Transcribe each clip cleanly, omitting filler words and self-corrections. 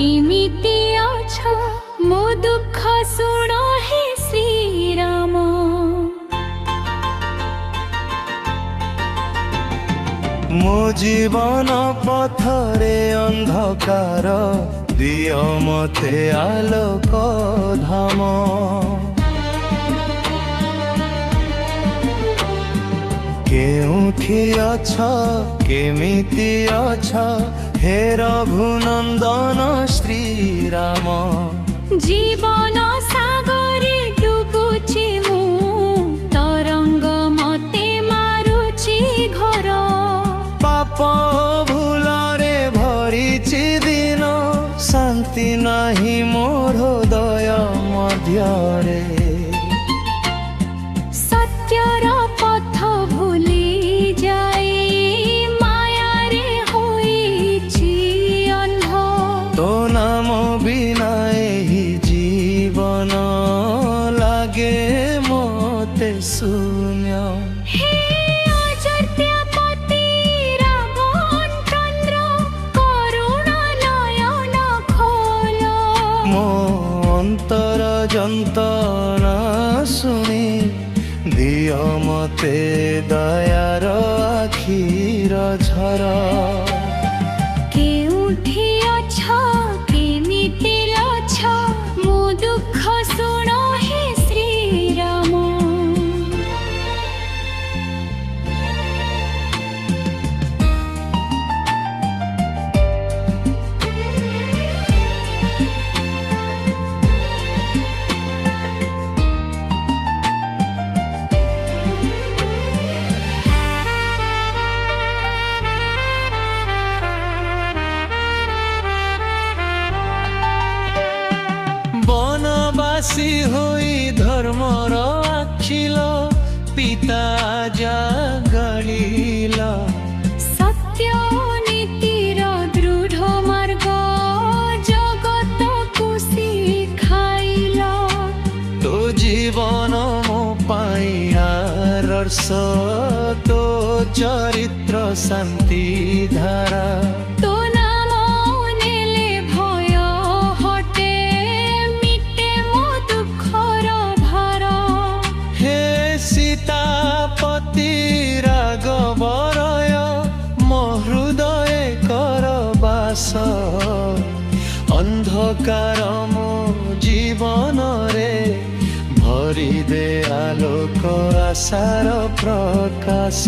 केमिति अछ मो दुख शुण हे श्रीराम। मो जीवन पथरे अंधकार दिय मते आलोक धाम। केउठी अछ केमिति अछ हे रघुनंदन श्रीराम। जीवन सागरे डुबुछि मु तरंग मते मारुछि घर। पाप भूलरे भरिछि दिन शांति नाही मोर हृदय मध्यरे। सत्यर पथ भूली जाए माया रे होइछि अंध। तो नाम बिना एही जीवन लागे मोते शून्य। हे अजर्त्यापति रावण चंद्र करुणा नयन खोल। मो अंतर जंतना शुणी दिय मते दयार आखिर झर। केउठी अछ केमिति अछ मो दुख शुण हे श्रीराम। बनवासी होई धर्मर आखिल पिता जागलिल। सत्य नीतिर दृढ़ मार्ग जगत को शिखाइल। तो जीवन मो पाई आदर्श तो चरित्र शांति धारा। तो नाम नेले भय हटे मिटे मो दुखर भार। हे सीतापति राघवरय मो हृदय कर बास। अंधकार मो जीवन रे भरी दे आलोक आशार प्रकाश।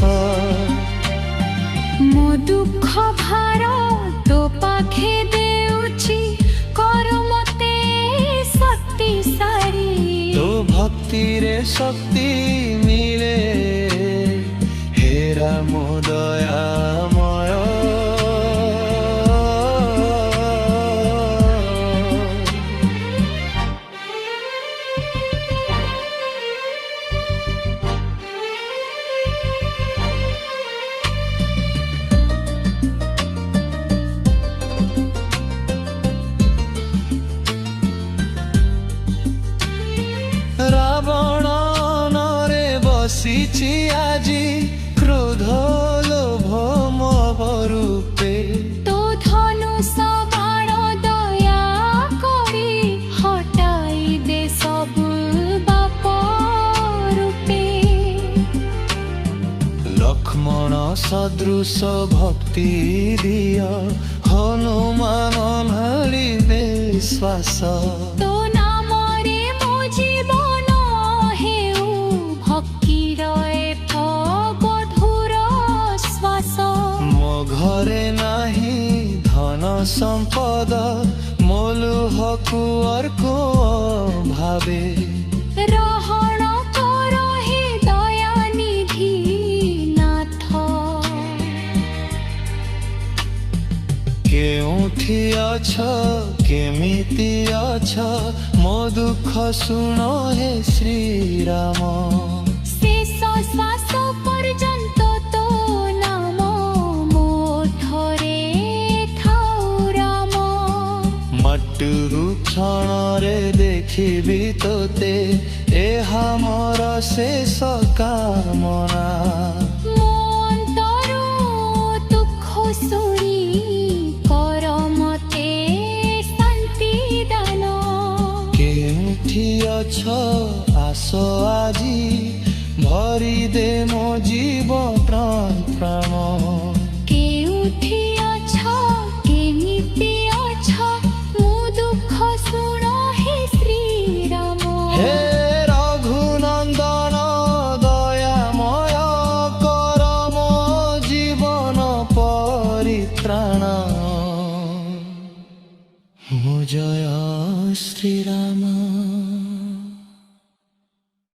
मो दुख भार तो पाखे देउछि कर मते शक्तिशाली। तो भक्ति रे शक्ति मिले हे राम दयामय। रावण नरे बसिछि आजी क्रोध लोभ मोह रूपे। तो धनुष बाण दया करी हटाई दे सब बाप रूपे। लक्ष्मण सदृश भक्ति दिय हनुमान भारी विश्वास। तो नाम रे मो जीवन हेउ भक्तिर एक गधुर श्वास। मो घरे नाही धन संपद मोलुहकु अर्को भावे। रहण कर हे दयानिधि नाथ। केउठी अछ केमिति अछ मो दुख शुण हे श्रीराम। शेष श्वास पर्यंत तो नाम मोठरे थाउ राम। मटु क्षण रे देखिबि तोते एहा मोर शेष कामना। मो अंतर दुख शुणी कर मते ଅଛ ଆସ ଆଜି ଭରିଦେ ମୋ ଜୀବ ପ୍ରାଣ କେଉଁଠି ଅଛ କେମିତି ଅଛ ମୋ ଦୁଃଖ ଶୁଣ ହେ ଶ୍ରୀରାମ হে রঘুনন্দন দয়াময় কর মো জীবন পরিত্রাণ জয় শ্রীরাম।